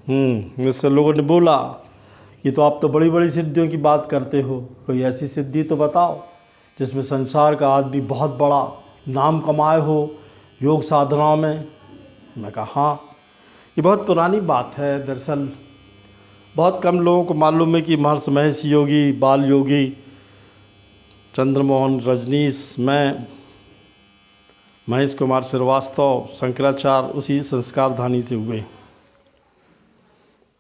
मुझसे लोगों ने बोला कि तो आप तो बड़ी बड़ी सिद्धियों की बात करते हो, कोई ऐसी सिद्धि तो बताओ जिसमें संसार का आदमी बहुत बड़ा नाम कमाए हो योग साधनाओं में। मैं कहा हाँ, ये बहुत पुरानी बात है। दरअसल बहुत कम लोगों को मालूम है कि महर्षि महेश योगी, बाल योगी, चंद्रमोहन रजनीश, मैं महेश कुमार श्रीवास्तव, शंकराचार्य उसी संस्कारधानी से हुए।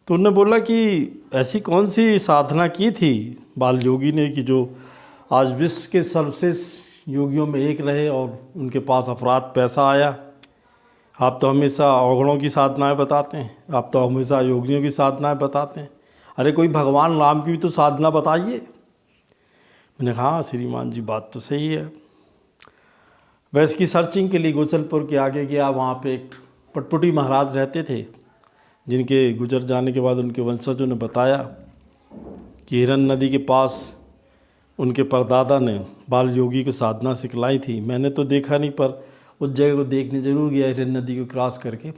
तो उन्होंने बोला कि ऐसी कौन सी साधना की थी बाल योगी ने कि जो आज विश्व के सर्वश्रेष्ठ योगियों में एक रहे और उनके पास अपराध पैसा आया। आप तो हमेशा अवगुणों की साधनाएं बताते हैं, आप तो हमेशा योगियों की साधनाएं बताते हैं, अरे कोई भगवान राम की भी तो साधना बताइए। मैंने कहा हाँ श्रीमान जी, बात तो सही है। वैसे की सर्चिंग के लिए गोचलपुर के आगे गया, वहाँ पे एक पटपुटी महाराज रहते थे जिनके गुजर जाने के बाद उनके वंशजों ने बताया कि हिरन नदी के पास उनके परदादा ने बाल योगी को साधना सिखलाई थी। मैंने तो देखा नहीं, पर उस जगह को देखने ज़रूर गया हिरन नदी को क्रॉस करके।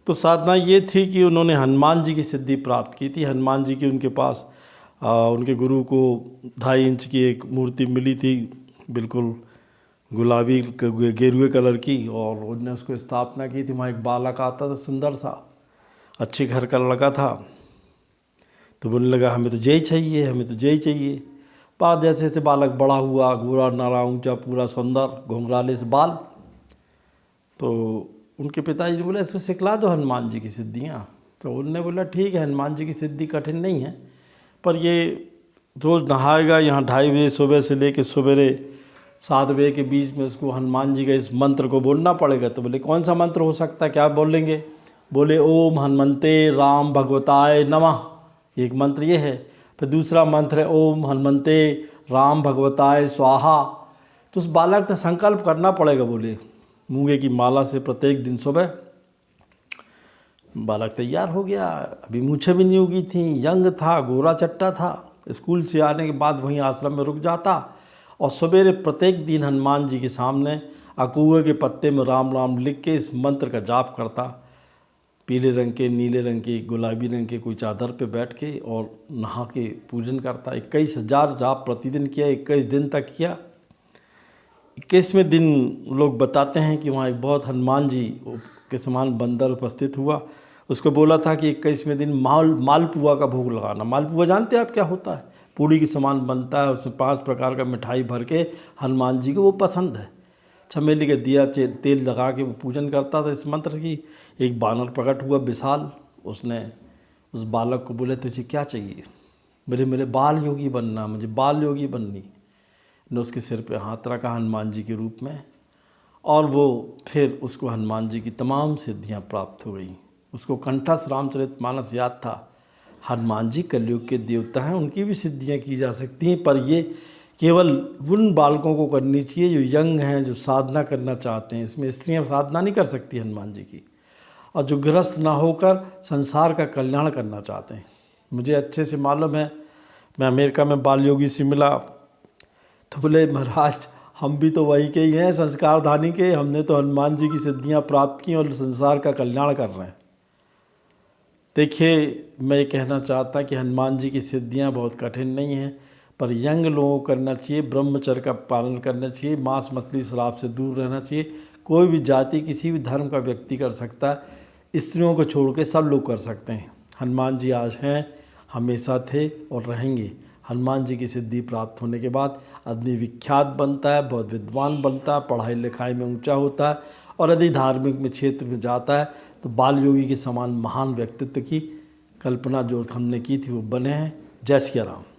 तो साधना ये थी कि उन्होंने हनुमान जी की सिद्धि प्राप्त की थी। हनुमान जी की उनके पास उनके गुरु को 2.5 इंच की एक मूर्ति मिली थी, बिल्कुल गुलाबी गेरुए कलर की, और उन्होंने उसको स्थापना की थी। वहाँ एक बालक आता था, सुंदर सा, अच्छे घर का लड़का था। तो बोलने लगा हमें तो यही चाहिए, हमें तो यही चाहिए। बाद जैसे जैसे बालक बड़ा हुआ, गोरा नारा ऊंचा, पूरा सुंदर, घुंघराले से बाल। तो उनके पिताजी ने बोला इसको सिखला दो हनुमान जी की सिद्धियाँ। तो उन्होंने बोला ठीक है, हनुमान जी की सिद्धि कठिन नहीं है, पर ये रोज़ नहाएगा यहाँ 2:30 बजे सुबह से लेकर सवेरे 7 बजे के बीच में उसको हनुमान जी का इस मंत्र को बोलना पड़ेगा। तो बोले कौन सा मंत्र हो सकता है, क्या बोलेंगे? बोले ओम हनुमंते राम भगवताय नमः, एक मंत्र ये है। फिर दूसरा मंत्र है ओम हनुमंते राम भगवताय स्वाहा। तो उस बालक ने संकल्प करना पड़ेगा, बोले मूंगे की माला से प्रत्येक दिन सुबह। बालक तैयार हो गया, अभी मूछें भी नहीं उगी थी, यंग था, गोरा चट्टा था। स्कूल से आने के बाद वहीं आश्रम में रुक जाता और सवेरे प्रत्येक दिन हनुमान जी के सामने अकूए के पत्ते में राम राम लिख के इस मंत्र का जाप करता। पीले रंग के, नीले रंग के, गुलाबी रंग के कोई चादर पे बैठ के और नहा के पूजन करता। 21,000 जाप प्रतिदिन किया, 21 दिन तक किया। 21वें दिन लोग बताते हैं कि वहाँ एक बहुत हनुमान जी के समान बंदर उपस्थित हुआ। उसको बोला था कि 21वें दिन मालपुआ का भोग लगाना। मालपुआ जानते हैं आप क्या होता है? पूड़ी के समान बनता है, उसमें 5 प्रकार का मिठाई भर के हनुमान जी को वो पसंद है। चमेली का दिया तेल लगा के वो पूजन करता था इस मंत्र की। एक बानर प्रकट हुआ विशाल, उसने उस बालक को बोले तुझे क्या चाहिए? मेरे बाल योगी बनना, मुझे बाल योगी बननी। ने उसके सिर पे हाथ रखा हनुमान जी के रूप में, और वो फिर उसको हनुमान जी की तमाम सिद्धियां प्राप्त हो गई। उसको कंठस्थ रामचरितमानस याद था। हनुमान जी कलयुग के देवता हैं, उनकी भी सिद्धियां की जा सकती हैं, पर ये केवल उन बालकों को करनी चाहिए जो यंग हैं, जो साधना करना चाहते हैं। इसमें स्त्रियां साधना नहीं कर सकती हनुमान जी की, और जो गृहस्थ ना होकर संसार का कल्याण करना चाहते हैं। मुझे अच्छे से मालूम है, मैं अमेरिका में बाल योगी से मिला तो बोले महाराज हम भी तो वही के ही हैं, संस्कारधानी के, हमने तो हनुमान जी की सिद्धियां प्राप्त की और संसार का कल्याण कर रहे हैं। देखिए, मैं ये कहना चाहता कि हनुमान जी की सिद्धियां बहुत कठिन नहीं हैं, पर यंग लोगों को करना चाहिए। ब्रह्मचर्य का पालन करना चाहिए, मांस मछली शराब से दूर रहना चाहिए। कोई भी जाति, किसी भी धर्म का व्यक्ति कर सकता है, स्त्रियों को छोड़ के सब लोग कर सकते हैं। हनुमान जी आज हैं, हमेशा थे और रहेंगे। हनुमान जी की सिद्धि प्राप्त होने के बाद आदमी विख्यात बनता है, बहुत विद्वान बनता है, पढ़ाई लिखाई में ऊंचा होता है, और यदि धार्मिक में क्षेत्र में जाता है तो बाल योगी के समान महान व्यक्तित्व की कल्पना जो हमने की थी वो बने हैं। जय सिया राम।